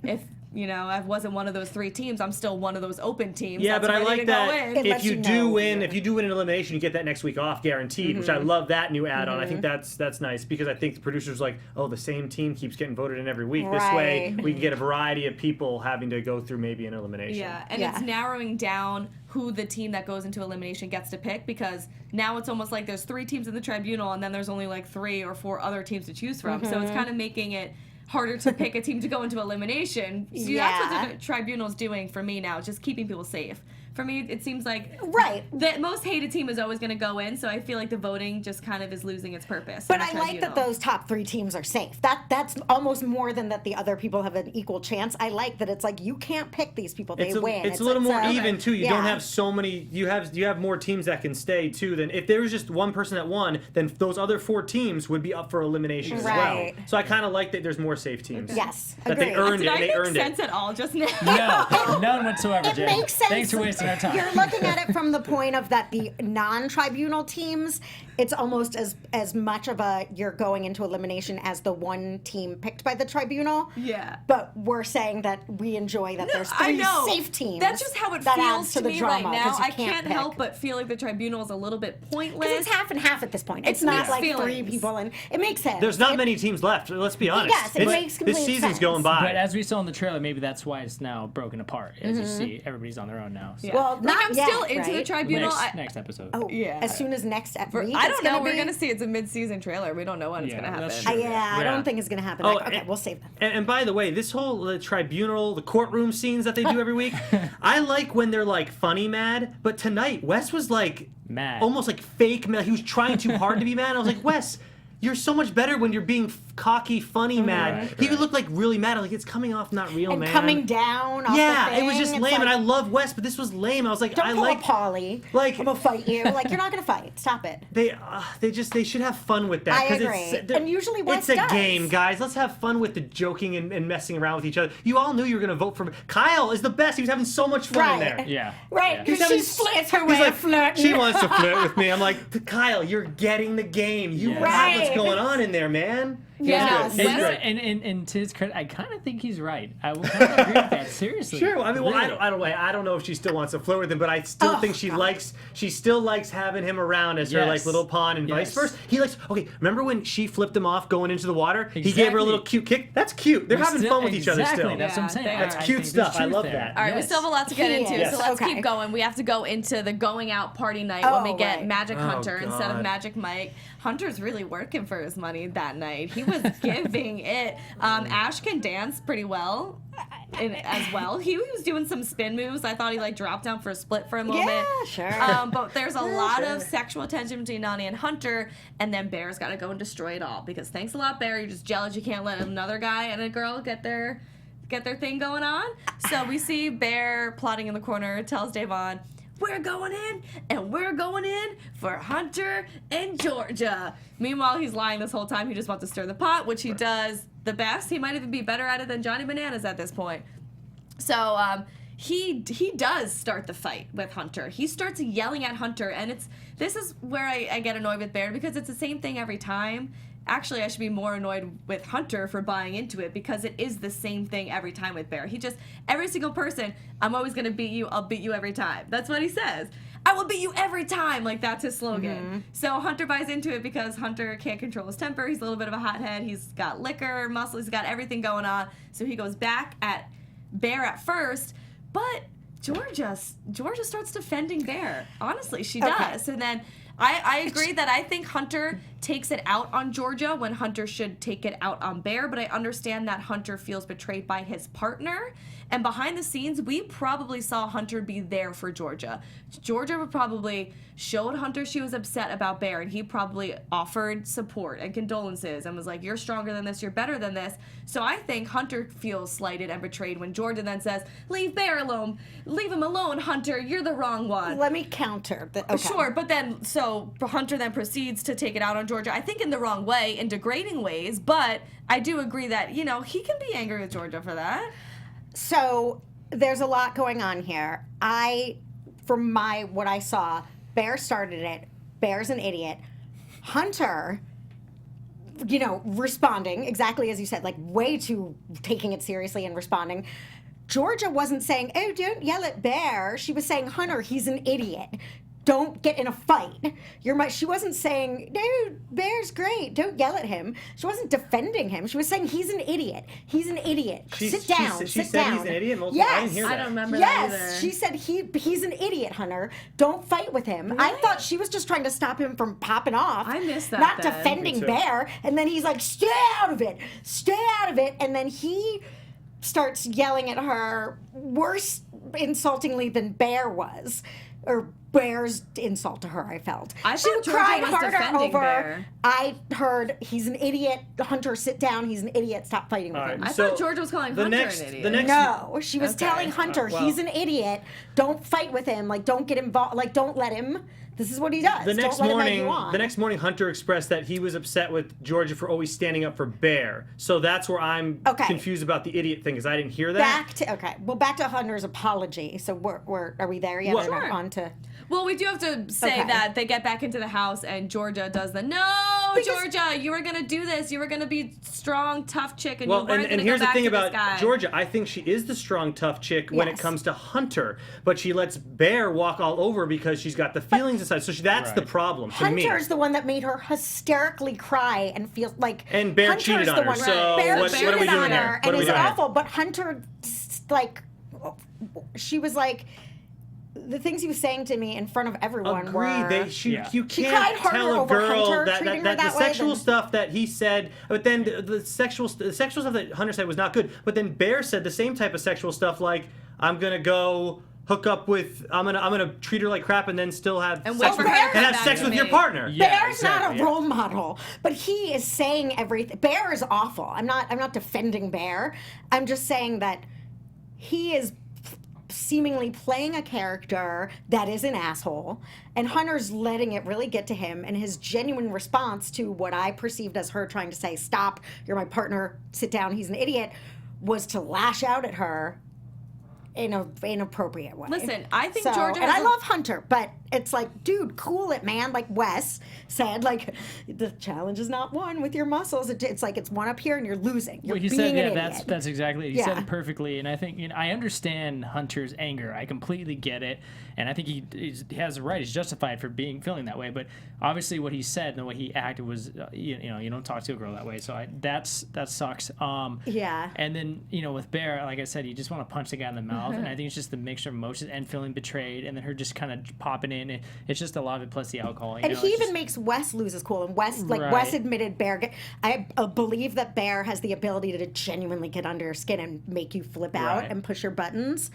I wasn't one of those 3 teams. I'm still one of those open teams. Yeah, that's but I ready like to go that in. It if lets you you do know, win, yeah. if you do win an elimination, you get that next week off guaranteed, which I love that new add-on. I think that's nice because I think the producers are like, oh, the same team keeps getting voted in every week. This way, Right. we can get a variety of people having to go through maybe an elimination. Yeah, and Yeah. it's narrowing down who the team that goes into elimination gets to pick, because now it's almost like there's 3 teams in the Tribunal and then there's only like 3 or 4 other teams to choose from. So it's kind of making it harder to pick a team to go into elimination. So that's what the Tribunal's doing for me now, just keeping people safe. For me, it seems like Right. the most hated team is always going to go in, so I feel like the voting just kind of is losing its purpose. But in the I like that Tribunal. those top 3 teams are safe. That's almost more than that the other people have an equal chance. I like that it's like you can't pick these people; they win. It's a little more a- even too. You yeah. don't have so many. You have more teams that can stay too. Than if there was just one person that won, then those other 4 teams would be up for elimination as well. Right. So I kind of like that. There's more safe teams. Yes, That they agreed. earned Did it. I They make earned sense it. at all just now? No, none whatsoever, It Jen. makes sense. Thanks for wasting our time. You're looking at it from the point of that the non-tribunal teams, it's almost as much of a you're going into elimination as the one team picked by the tribunal. Yeah. But we're saying that we enjoy that there's I 3 know. safe teams. That's just how it that feels adds to the me drama, right now. 'cause you I can't pick. help but feel like the Tribunal is a little bit pointless. 'Cause it's half and half at this point. It's It's not mixed like 3 feelings. people, and it makes sense. There's not many teams left. Let's be honest. Yes, it makes complete this season's sense. going by. But as we saw in the trailer, maybe that's why it's now broken apart. As you see, everybody's on their own now. So. Yeah. Well, like not I'm yet, still into the right? Tribunal. Next episode. Oh, Yeah. As soon as next week, I it's don't know. gonna We're be- going to see. It's a mid-season trailer. We don't know when it's Yeah, going to happen. that's true. Yeah, I Yeah. don't think it's going to happen. Oh, Okay, and- we'll save them. And by the way, this whole tribunal, the courtroom scenes that they do every week, I like when they're like funny mad. But tonight, Wes was like Mad. almost like fake mad. He was trying too hard to be mad. I was like, Wes, you're so much better when you're being cocky, funny mad. He would look like really mad. Like it's coming off not real, And man. coming down off Yeah, the it was thing, just it's lame, like, and I love Wes, but this was lame. I was like, don't I pull like a Polly. like- I'm gonna fight you. Like you're not gonna fight. Stop it. they should have fun with that. I 'cause agree. It's, And usually Wes it's a does. game, guys. Let's have fun with the joking and messing around with each other. You all knew you were gonna vote for Kyle. Is the best. He was having so much fun in Right. there. Yeah. Right, Yeah. because having she flirts her He's way like, of flirting. she wants to flirt with me. I'm like, Kyle, you're getting the game. You Yeah. got what's Right. going on in there, man. Yes. He's good. He's good. And to his credit, I kind of think he's right. I will kind of agree with that. Seriously. Sure. I mean, well, Really. I don't know if she still wants to flirt with him, but I still Oh, think she God. still likes having him around as her Yes. like little pawn and vice Yes. versa. He likes. Okay, remember when she flipped him off going into the water? He gave her a Exactly. little cute kick. That's cute. They're having fun with each other Exactly, still. That's what I'm Yeah, saying. they That's are. cute think stuff. there's I truth love there. that. All right, we Yes. still have a lot to get He into, is. so let's Okay. keep going. We have to go into the going out party night Oh, when we get right. Magic Oh, Hunter instead of God. Magic Mike. Hunter's really working for his money that night. He was giving it. Ash can dance pretty well as well. He was doing some spin moves. I thought he like dropped down for a split for a moment. Yeah, sure. But there's a lot of sexual tension between Nani and Hunter, and then Bear's got to go and destroy it all because thanks a lot, Bear. You're just jealous you can't let another guy and a girl get their thing going on. So we see Bear plotting in the corner, tells Davon, we're going in, and we're going in for Hunter and Georgia. Meanwhile, he's lying this whole time. He just wants to stir the pot, which he does the best. He might even be better at it than Johnny Bananas at this point. So he does start the fight with Hunter. He starts yelling at Hunter, and this is where I get annoyed with Bear because it's the same thing every time. Actually, I should be more annoyed with Hunter for buying into it because it is the same thing every time with Bear. Every single person, I'm always going to beat you, I'll beat you every time. That's what he says. I will beat you every time. Like, that's his slogan. So Hunter buys into it because Hunter can't control his temper. He's a little bit of a hothead. He's got liquor, muscle, he's got everything going on. So he goes back at Bear at first, but Georgia starts defending Bear. Honestly, she does. Okay. So then I agree that I think Hunter takes it out on Georgia when Hunter should take it out on Bear, but I understand that Hunter feels betrayed by his partner. And behind the scenes, we probably saw Hunter be there for Georgia. Georgia would probably showed Hunter she was upset about Bear, and he probably offered support and condolences and was like, you're stronger than this, you're better than this. So I think Hunter feels slighted and betrayed when Georgia then says, leave Bear alone. Leave him alone, Hunter. You're the wrong one. Let me counter. Okay. Sure, but then, so Hunter then proceeds to take it out on Georgia, I think in the wrong way, in degrading ways, but I do agree that, he can be angry with Georgia for that. So there's a lot going on here. From what I saw, Bear started it. Bear's an idiot. Hunter, responding exactly as you said, like way too taking it seriously and responding. Georgia wasn't saying, oh, don't yell at Bear. She was saying, Hunter, he's an idiot. Don't get in a fight. She wasn't saying, no, Bear's great. Don't yell at him. She wasn't defending him. She was saying, he's an idiot. He's an idiot. Sit down. She sit said down. he's an idiot? Yes. I didn't hear that. I don't remember that either. Yes. She said, he's an idiot, Hunter. Don't fight with him. Really? I thought she was just trying to stop him from popping off. I missed that Not then. defending Me too. Bear. And then he's like, stay out of it. Stay out of it. And then he starts yelling at her worse insultingly than Bear was. Or Bear's insult to her, I felt. I She thought Georgia cried was harder defending over, Bear. I heard, he's an idiot. Hunter, sit down. He's an idiot. Stop fighting with All him. right. I So, thought Georgia was calling the Hunter next- an idiot. the next- No, she was Okay. telling Hunter, well- he's an idiot. Don't fight with him. Like, don't get involved. Like, don't let him. This is what he does. The next don't let him egg morning, you on. the next morning, Hunter expressed that he was upset with Georgia for always standing up for Bear. So that's where I'm Okay. confused about the idiot thing because I didn't hear that. back to Hunter's apology. So are we there yet? Well- or Sure. on to Well, we do have to say Okay. that they get back into the house and Georgia does the, no, Georgia, you were going to do this. You were going to be strong, tough chick, and Well, you weren't and going to here's go the back thing to this about guy. Georgia. I think she is the strong, tough chick when it Yes. comes to Hunter, but she lets Bear walk all over because she's got the feelings inside. So that's the Right. problem to me. Hunter's the one that made her hysterically cry and feel like And Bear Hunter's cheated on the her, one, so Bear what are cheated we doing on here? her, What and are we it's doing? awful. But Hunter, like, she was like, the things he was saying to me in front of everyone Agreed. were. You She can't cried harder tell a over girl Hunter that treating her the that way sexual than- stuff that he said, but then the sexual stuff that Hunter said was not good. But then Bear said the same type of sexual stuff, like I'm gonna go hook up with, I'm gonna treat her like crap and then still have And sex wait with, for her to and come have back sex to with your me. partner. Yeah, Bear's exactly, not a yeah. role model, but he is saying everything. Bear is awful. I'm not defending Bear. I'm just saying that he is seemingly playing a character that is an asshole, and Hunter's letting it really get to him, and his genuine response to what I perceived as her trying to say, stop, you're my partner, sit down, he's an idiot, was to lash out at her in an inappropriate way. Listen, I think Georgia and has I a- love Hunter, but it's like, dude, cool it, man. Like Wes said, like, the challenge is not won with your muscles. It's like it's one up here and you're losing. You're What he being said, an yeah, idiot. that's exactly it. He said Yeah. it perfectly, and I think I understand Hunter's anger. I completely get it, and I think he has the right. He's justified for feeling that way. But obviously, what he said and the way he acted was, you don't talk to a girl that way. So that sucks. Yeah. And then with Bear, like I said, you just want to punch the guy in the mouth, and I think it's just the mixture of emotions and feeling betrayed, and then her just kind of popping in. It's just a lot of it plus the alcohol. And he even makes Wes lose his cool. And Wes Right. admitted Bear. I believe that Bear has the ability to genuinely get under your skin and make you flip out Right. and push your buttons.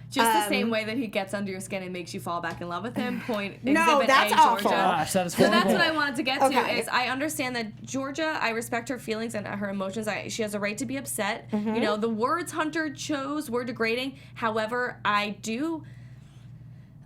Just the same way that he gets under your skin and makes you fall back in love with him. Point No, exhibit that's A, awful. Georgia. Gosh, that is So that's horrible. what I wanted to get to Okay. is I understand that Georgia, I respect her feelings and her emotions. She has a right to be upset. The words Hunter chose were degrading. However,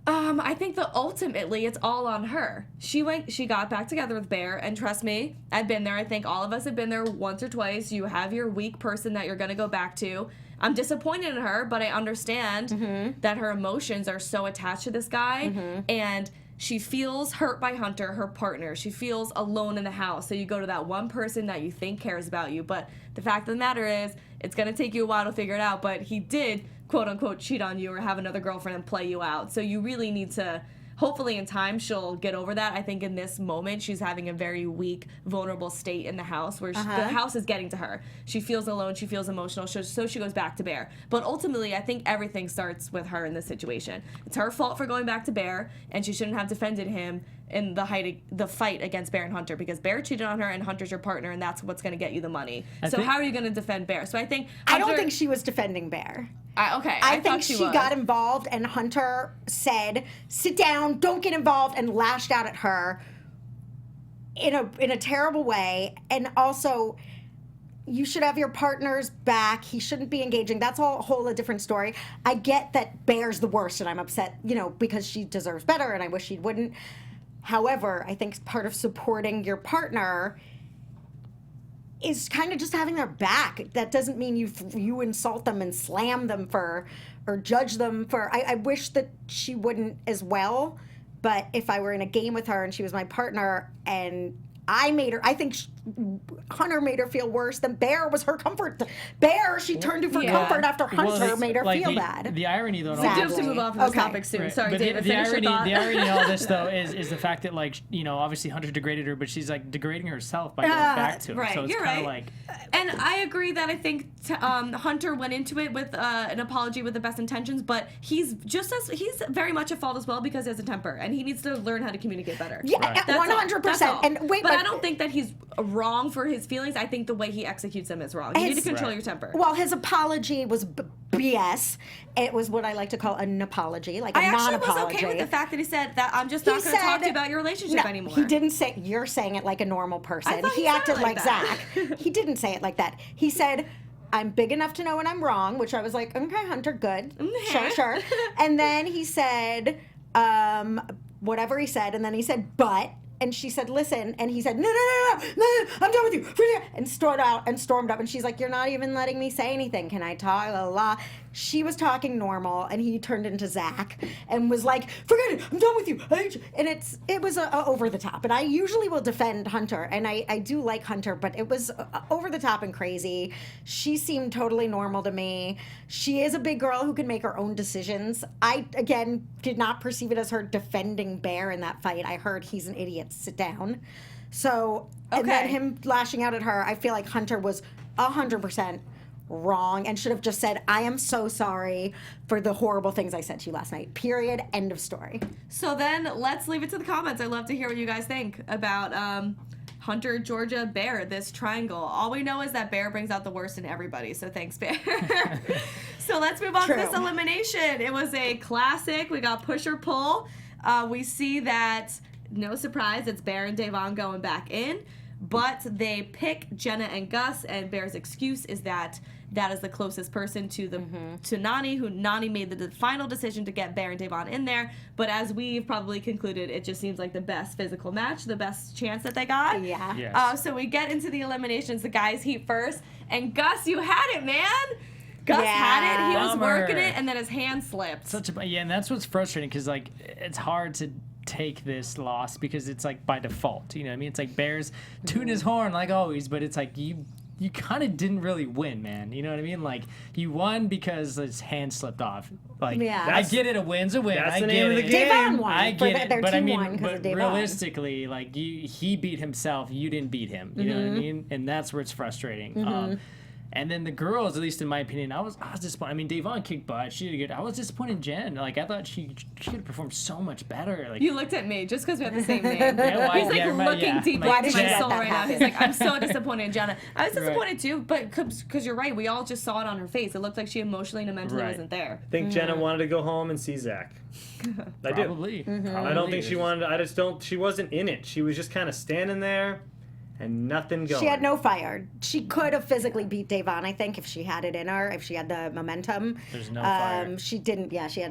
I think that ultimately it's all on her. She got back together with Bear, and trust me, I've been there. I think all of us have been there once or twice. You have your weak person that you're going to go back to. I'm disappointed in her, but I understand that her emotions are so attached to this guy, and she feels hurt by Hunter, her partner. She feels alone in the house. So you go to that one person that you think cares about you. But the fact of the matter is, it's going to take you a while to figure it out. But he did, quote unquote, cheat on you or have another girlfriend and play you out. So you really need to, hopefully in time, she'll get over that. I think in this moment, she's having a very weak, vulnerable state in the house where the house is getting to her. She feels alone. She feels emotional. So she goes back to Bear. But ultimately, I think everything starts with her in this situation. It's her fault for going back to Bear, and she shouldn't have defended him in the fight against Bear and Hunter, because Bear cheated on her and Hunter's your partner, and that's what's going to get you the money. So how are you going to defend Bear? So I think I don't Hunter- think she was defending Bear. I think thought she was. got involved, and Hunter said, sit down, don't get involved, and lashed out at her in a terrible way. And also, you should have your partner's back. He shouldn't be engaging. That's a whole different story. I get that Bear's the worst, and I'm upset, because she deserves better, and I wish she wouldn't. However, I think part of supporting your partner is kind of just having their back. That doesn't mean you insult them and slam them or judge them for. I wish that she wouldn't as well, but if I were in a game with her and she was my partner and I made her, I think Hunter made her feel worse than Bear was her comfort. Bear, she turned to for comfort after Hunter made her feel bad. The irony, though, We do have to move on from this topic soon. Right. Sorry, But David. the Finish your thought. irony in all this, though, is the fact that, like, you know, obviously Hunter degraded her, but she's like degrading herself by going back to him. Right, So it's you're kind right. of like, And I agree that I think Hunter went into it with an apology with the best intentions, but he's very much at fault as well because he has a temper and he needs to learn how to communicate better. Yeah, Right. That's all. 100%. That's all. And wait, but I don't think that he's wrong for his feelings. I think the way he executes them is wrong. You need to control Right. your temper. Well, his apology was BS. It was what I like to call an apology, like a I actually non-apology. was okay with the fact that he said that I'm just not going to talk to you about your relationship No, anymore. He didn't say, you're saying it like a normal person. I thought he He said acted it like like that. Zach. He didn't say it like that. He said, I'm big enough to know when I'm wrong, which I was like, okay, Hunter, good. Sure. And then he said, whatever he said, and then he said, but. And she said, listen. And he said, no, I'm done with you. And stormed up. And she's like, you're not even letting me say anything. Can I talk? La, la, la. She was talking normal, and he turned into Zach and was like, forget it. I'm done with you. And it was over the top. And I usually will defend Hunter, and I do like Hunter, but it was over the top and crazy. She seemed totally normal to me. She is a big girl who can make her own decisions. I, again, did not perceive it as her defending Bear in that fight. I heard he's an idiot. Sit down. So, and then Okay. him lashing out at her, I feel like Hunter was 100% wrong and should have just said, I am so sorry for the horrible things I said to you last night. Period. End of story. So then let's leave it to the comments. I'd love to hear what you guys think about Hunter, Georgia, Bear, this triangle. All we know is that Bear brings out the worst in everybody. So thanks, Bear. So let's move on to this True. elimination. It was a classic. We got push or pull. We see that, no surprise, it's Bear and Devon going back in. But they pick Jenna and Gus, and Bear's excuse is that is the closest person to to Nani, who Nani made the final decision to get Bear and Devon in there. But as we've probably concluded, it just seems like the best physical match, the best chance that they got. Yeah. Yes. So we get into the eliminations, the guys heat first, and Gus, you had it, man. Gus Yeah. had it. He was Bummer. working it, and then his hand slipped. and that's what's frustrating because, like, it's hard to take this loss because it's like by default, you know what I mean? It's like Bear's tooting his horn like always, but it's like you kind of didn't really win, man. You know what I mean? Like, you won because his hand slipped off. Like, Yeah. I get it, a win's a win. That's I the get name of the it. game. Devon won. I get it, but I mean, 2-1 'cause of but Devon. realistically, like, he beat himself. You didn't beat him. You know what I mean? And that's where it's frustrating. And then the girls, at least in my opinion, I was disappointed. I mean, Devon kicked butt. She did good. I was disappointed in Jen. Like, I thought she could have performed so much better. Like, You looked at me just because we have the same name. well, He's like yeah, looking deep like, into my Jen. soul right now. He's like, I'm so disappointed in Jenna. I was Right. disappointed too, but because you're right, we all just saw it on her face. It looked like she emotionally and mentally Right. wasn't there. I think Jenna wanted to go home and see Zach. I do. Probably. I don't think she wanted. I just don't. She wasn't in it. She was just kind of standing there, and nothing going. She had no fire. She could have physically beat Devon, I think, if she had it in her, if she had the momentum. There's no fire. She didn't. Yeah, she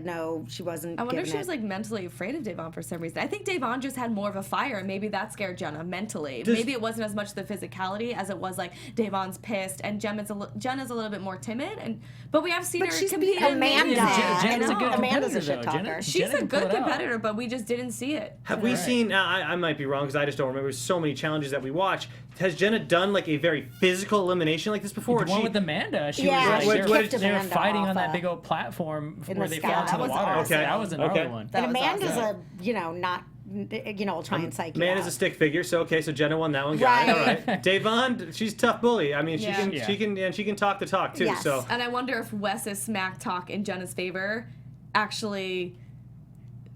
wasn't. I wonder if giving she was it. like mentally afraid of Devon for some reason. I think Devon just had more of a fire, and maybe that scared Jenna mentally. Does- Maybe it wasn't as much the physicality as it was like Devon's pissed, and Jenna's a little bit more timid. But we have seen But her she's compete beat amazing. Amanda. Yeah, Jenna's a I good know. Amanda's a competitor, shit though. talker. She's Jenna a can pull good it out. competitor, but we just didn't see it. Have we seen? I might be wrong because I just don't remember. There's so many challenges that we watch. Has Jenna done like a very physical elimination like this before? The one with Amanda. She Yeah, was she like, they were- kicked they were Amanda fighting off on that a- big old platform in where the they sky. fell into That the was water. awesome. That was another Okay. one. That And was Amanda's awesome. not, trying psyche. Man is out. a stick figure, so okay, so Jenna won that one. Got it. All Right. right. Devon, she's a tough bully. I mean, Yeah. she can talk the talk too. Yes. So And I wonder if Wes's smack talk in Jenna's favor actually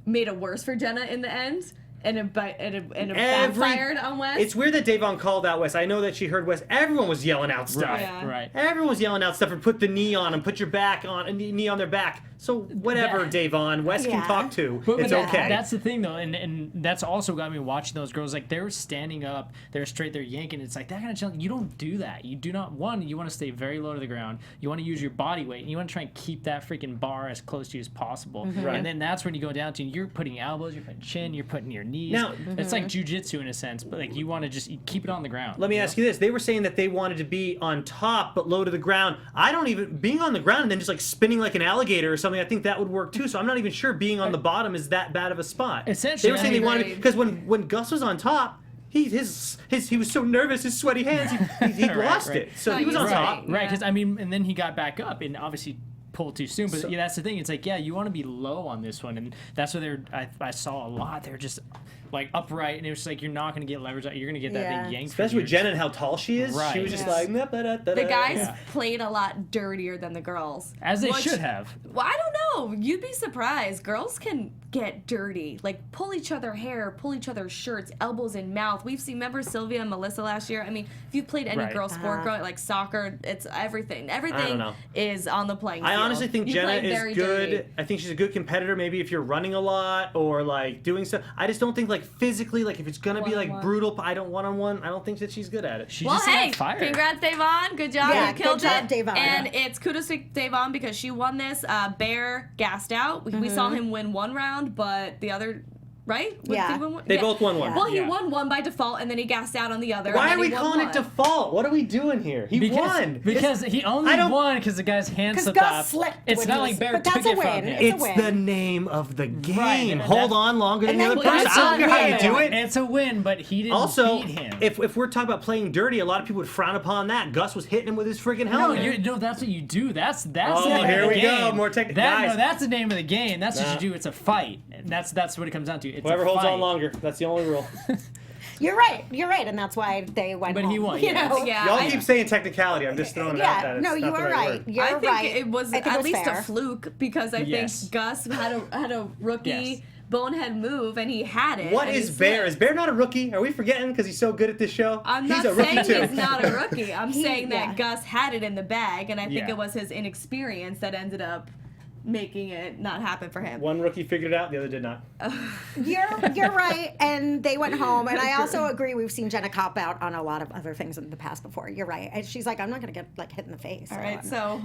made it worse for Jenna in the end, and it backfired on Wes. It's weird that Devon called out Wes. I know that she heard Wes. Everyone was yelling out stuff. Right, Yeah. right. Everyone was yelling out stuff and put the knee on them, put your back on, a knee on their back. So whatever, Yeah. Devon, Wes can Yeah. talk to. But It's that- okay. That's the thing, though, and that's also got me watching those girls. Like, they were standing up, they're straight, they're yanking. It's like, that kind of challenge, you don't do that. You do not, one, you want to stay very low to the ground. You want to use your body weight, and you want to try and keep that freaking bar as close to you as possible. Right. And then that's when you go down to, you're putting elbows, you're putting chin, you're putting your knees. Now- It's like jujitsu in a sense, but like, you want to just keep it on the ground. Let me ask you this. They were saying that they wanted to be on top but low to the ground. I don't even, being on the ground and then just like spinning like an alligator or something, I think that would work too. So I'm not even sure being on the bottom is that bad of a spot. Essentially, They were saying I they wanted, agree. because when Gus was on top, he was so nervous, his sweaty hands, he lost right. it. So No, he was you're on right. top. Right, because and then he got back up and obviously pulled too soon. But that's the thing. It's like, you want to be low on this one, and that's what I saw a lot. They're just like upright, and it was like you're not going to get leverage. You're going to get that big yank. Especially with Jenna and how tall she is. Right. She was just Yeah. like, The guys played a lot dirtier than the girls. As they should have. Well, I don't know. You'd be surprised. Girls can get dirty. Like, pull each other hair, pull each other's shirts, elbows in mouth. We've seen, remember Sylvia and Melissa last year? I mean, if you've played any Right. girl sport, like soccer, it's everything. Everything know. is on the playing field. I honestly think You Jenna play is very good. dirty. I think she's a good competitor. Maybe if you're running a lot or like doing stuff. I just don't think like physically, like if it's gonna be like One-on-one. brutal, I don't one-on-one. I don't think that she's good at it. She Well, just hey, had fire. congrats, Davon. Good job. Yeah, You killed good job, it. Davon. And it's kudos to Davon because she won this. Bear gassed out. We saw him win one round, but the other, right? Yeah. Did he win one? They both won one. Well, he Yeah. won one by default, and then he gassed out on the other. Why and are then we he won calling it one. default? What are we doing here? He won. Because he only I don't- won because the guy's hand 'Cause slipped Gus off. slipped It's when not he like was- Bear but took that's a it from win. him. It's a It's win. the name of the game. and Hold that's- on longer than the And other then person. Gus I don't care how you won. do it. It's a win, but he didn't Also, beat him. if we're talking about playing dirty, a lot of people would frown upon that. Gus was hitting him with his freaking no, helmet. that's what you do. That's Oh, the name here of the we game. go. More technical. No, Guys. that's the name of the game. That's Nah. what you do. It's a fight. That's what it comes down to. It's Whoever a holds fight. on longer. That's the only rule. You're right, and that's why they went But home. he won, You yes. know? Yeah, Y'all I- keep saying technicality. I'm just throwing it out that Yeah, it's no, not you the are right right. word. You're I think right. it was I think at it was least fair. a fluke because I Yes. think Gus had a rookie Yes. bonehead move and he had it. What and he is Bear? slipped. Is Bear not a rookie? Are we forgetting because he's so good at this show? I'm he's not a rookie saying too. he's not a rookie. I'm saying that yeah. Gus had it in the bag, and I think Yeah. it was his inexperience that ended up making it not happen for him. One rookie figured it out, the other did not. You're right, and they went home. And I also agree. We've seen Jenna cop out on a lot of other things in the past before. You're right, and she's like, I'm not gonna get like hit in the face. All right, so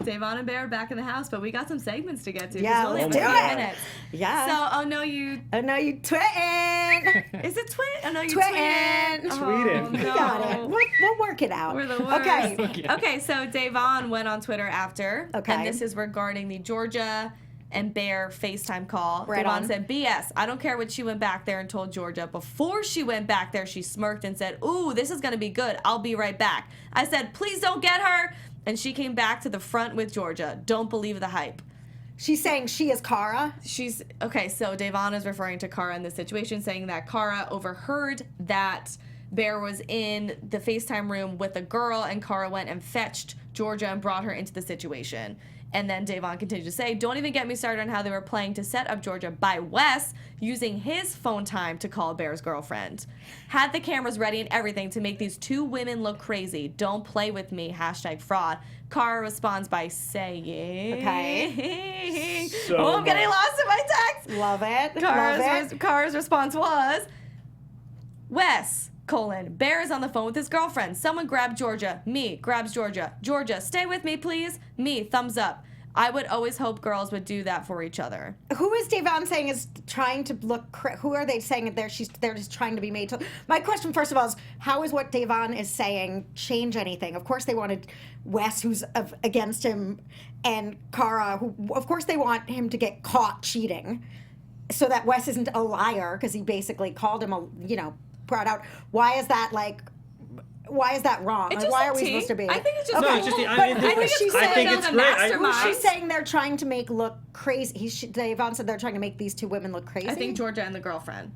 Davon and Bear are back in the house, but we got some segments to get to. 'cause Yeah, we only have let's do 20 it. minutes. yeah. So, oh no, you Oh no, you twitting. is it twit? Oh no, you Twitting. tweeting. Tweeting. Oh, You no. got it. We'll work it out. We're the worst. Okay. Okay, so Davon went on Twitter after. Okay. And this is regarding the Georgia and Bear FaceTime call. Right Davon on. said, BS. I don't care what she went back there and told Georgia. Before she went back there, she smirked and said, ooh, this is going to be good. I'll be right back. I said, please don't get her. And she came back to the front with Georgia. Don't believe the hype. She's saying she is Cara. She's okay. So Davon is referring to Cara in this situation, saying that Cara overheard that Bear was in the FaceTime room with a girl, and Cara went and fetched Georgia and brought her into the situation. And then Davon continued to say, don't even get me started on how they were playing to set up Georgia by Wes using his phone time to call Bear's girlfriend. Had the cameras ready and everything to make these two women look crazy. Don't play with me, #fraud. Cara responds by saying, Okay. So oh, I'm getting lost in my text. Love it. Love it. Cara's response was, Wes, Bear is on the phone with his girlfriend. Someone grab Georgia. Me, grabs Georgia. Georgia, stay with me, please. Me, thumbs up. I would always hope girls would do that for each other. Who is Davon saying is trying to look? Who are they saying they're just trying to be made to? My question, first of all, is how is what Davon is saying change anything? Of course, they wanted Wes, who's against him, and Cara, who of course they want him to get caught cheating, so that Wes isn't a liar because he basically called him brought out. Why is that wrong? It's Like, just why a are we tea. supposed to be? I think it's just No, cool. it's just the- I But mean, I this- think it's she's cool I think that it's the great. mastermind. She's saying they're trying to make look crazy. Davon said they're trying to make these two women look crazy. I think Georgia and the girlfriend.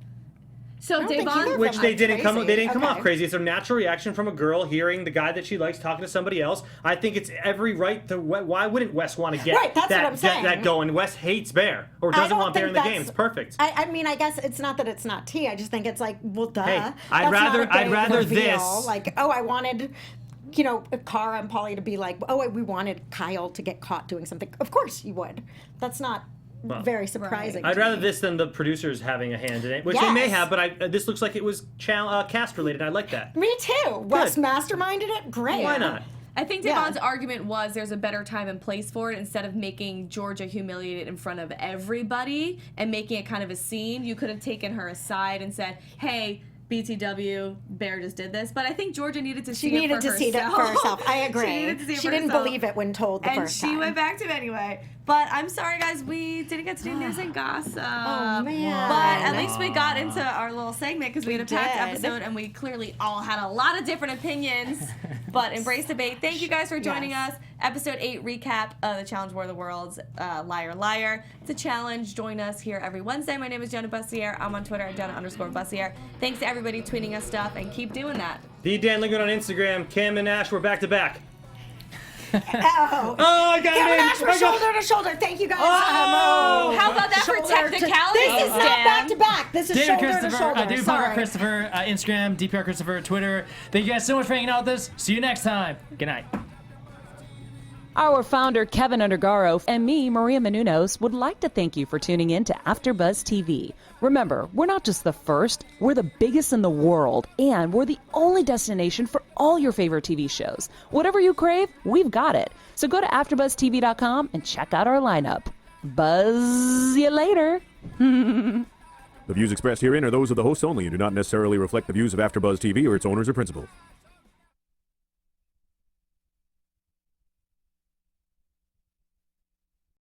So don't think either Davon, of Which them they look didn't come. crazy. They didn't come off Okay. crazy. It's a natural reaction from a girl hearing the guy that she likes talking to somebody else. I think it's every right to. Why wouldn't Wes want to get Right, that's what I'm saying. that going? Wes hates Bear or I doesn't don't want Bear in the think game. It's that's- perfect. I mean, I guess it's not that it's not tea. I just think it's like, well, duh. Hey, That's I'd not a rather big reveal. this- Like, oh, I wanted, Cara and Polly to be like, oh, we wanted Kyle to get caught doing something. Of course you would. That's not very surprising. I'd to rather me. this than the producers having a hand in it, which they may Yes. have. But this looks like it was cast related. I like that. Me too. Wes masterminded it. Great. Why not? I think Yeah. Davon's argument was there's a better time and place for it. Instead of making Georgia humiliated in front of everybody and making it kind of a scene, you could have taken her aside and said, hey, BTW, Bear just did this, but I think Georgia needed to see She it needed for to herself. see it for herself. I agree. She needed to see it She for didn't herself. believe it when told the And first she time. went back to it anyway. But I'm sorry, guys, we didn't get to do news and gossip. Oh, man. But at least we got into our little segment because we had a packed did. episode and we clearly all had a lot of different opinions. But embrace debate. Thank you guys for joining us. Episode 8 recap of the Challenge War of the Worlds, Liar Liar. It's a challenge. Join us here every Wednesday. My name is Jenna Bussier. I'm on Twitter at Jenna_Bussier. Thanks to everybody tweeting us stuff and keep doing that. The Dan Lingard on Instagram. Cam and Ash, we're back to back. Oh, I got Kevin it in. Nash, we're shoulder to shoulder. Thank you guys. Oh! How about that for Shoulder to- technicality? This is not back to back. This is David shoulder to Christopher, shoulder. David Sorry. Parker Christopher, Instagram, DPR Christopher, Twitter. Thank you guys so much for hanging out with us. See you next time. Good night. Our founder, Kevin Undergaro, and me, Maria Menounos, would like to thank you for tuning in to AfterBuzz TV. Remember, we're not just the first, we're the biggest in the world, and we're the only destination for all your favorite TV shows. Whatever you crave, we've got it. So go to AfterBuzzTV.com and check out our lineup. Buzz you later. The views expressed herein are those of the hosts only and do not necessarily reflect the views of AfterBuzz TV or its owners or principals.